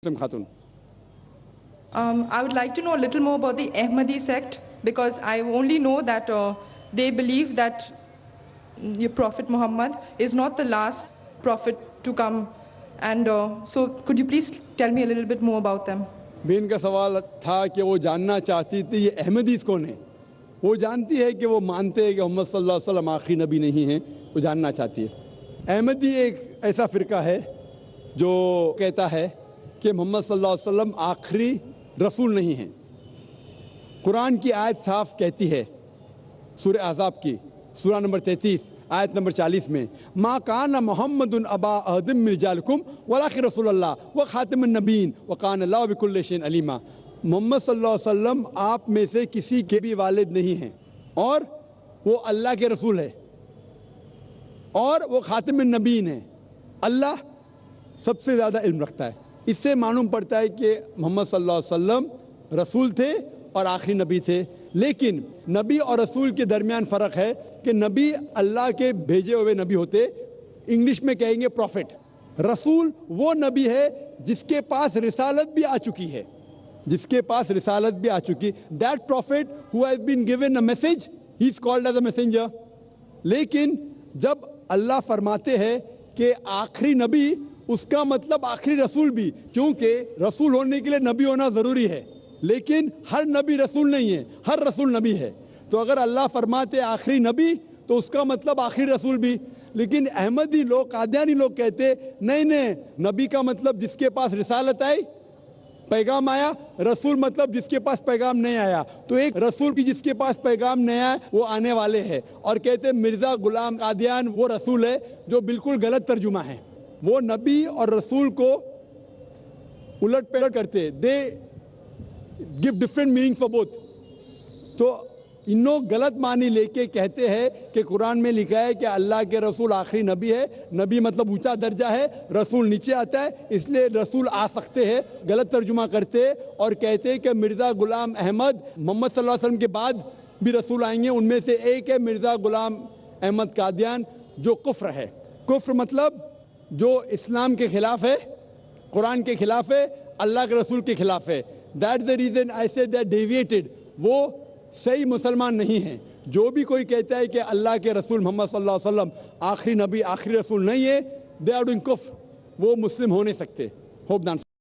Khatun. I would like to know a little more about the Ahmadi sect, because I only know that they believe that your Prophet Muhammad is not the last prophet to come. And so could you please tell me a little bit more about them? بین کا سوال تھا کہ وہ جاننا چاہتی تھی یہ احمدیز کون ہیں. وہ جانتی ہے کہ وہ مانتے ہیں کہ محمد صلی اللہ علیہ وسلم آخری نبی نہیں ہیں. وہ جاننا چاہتی ہے. احمدی ایک ایسا فرقہ ہے جو کہتا ہے کہ محمد صلی اللہ علیہ وسلم آخری رسول نہیں ہیں. قرآن کی آیت صاف کہتی ہے سورہ احزاب کی سورہ نمبر 33 آیت نمبر 40 میں ما کان محمد ابا احد من رجالکم ولکن رسول اللہ وخاتم النبیین وکان اللہ بکل شیء علیما. محمد صلی اللہ علیہ وسلم آپ میں سے کسی کے بھی والد نہیں ہیں اور وہ اللہ کے رسول ہے اور وہ خاتم النبیین ہیں. اللہ سب سے زیادہ علم رکھتا ہے. اس سے معلوم پڑتا ہے کہ محمد صلی اللہ علیہ وسلم رسول تھے اور آخری نبی تھے. لیکن نبی اور رسول کے درمیان فرق ہے کہ نبی اللہ کے بھیجے ہوئے نبی ہوتے, انگلش میں کہیں گے پروفٹ. رسول وہ نبی ہے جس کے پاس رسالت بھی آ چکی ہے, جس کے پاس رسالت بھی آ چکی. That prophet who has been given a message, he is called as a messenger. لیکن جب اللہ فرماتے ہیں کہ آخری نبی, اس کا مطلب آخری رسول بھی, کیونکہ رسول ہونے کے لیے نبی ہونا ضروری ہے. لیکن ہر نبی رسول نہیں ہے, ہر رسول نبی ہے. تو اگر اللہ فرماتے آخری نبی تو اس کا مطلب آخری رسول بھی. لیکن احمدی لوگ, قادیانی لوگ کہتے نہیں, نبی کا مطلب جس کے پاس رسالت آئی, پیغام آیا. رسول مطلب جس کے پاس پیغام نہیں آیا. تو ایک رسول بھی جس کے پاس پیغام نہیں آیا وہ آنے والے ہیں. اور کہتے مرزا غلام قادیان وہ رسول ہے, جو بالکل غلط ترجمہ ہے. وہ نبی اور رسول کو الٹ پلٹ کرتے, دے give different meaning for both. تو انہوں غلط معنی لے کے کہتے ہیں کہ قرآن میں لکھا ہے کہ اللہ کے رسول آخری نبی ہے. نبی مطلب اونچا درجہ ہے, رسول نیچے آتا ہے, اس لیے رسول آ سکتے ہیں. غلط ترجمہ کرتے اور کہتے کہ مرزا غلام احمد محمد صلی اللہ علیہ وسلم کے بعد بھی رسول آئیں گے. ان میں سے ایک ہے مرزا غلام احمد قادیان, جو کفر ہے. کفر مطلب جو اسلام کے خلاف ہے, قرآن کے خلاف ہے, اللہ کے رسول کے خلاف ہے. That's the reason I say they deviated. وہ صحیح مسلمان نہیں ہیں. جو بھی کوئی کہتا ہے کہ اللہ کے رسول محمد صلی اللہ علیہ وسلم آخری نبی آخری رسول نہیں ہے, they are doing کفر. وہ مسلم ہو نہیں سکتے. Hope that's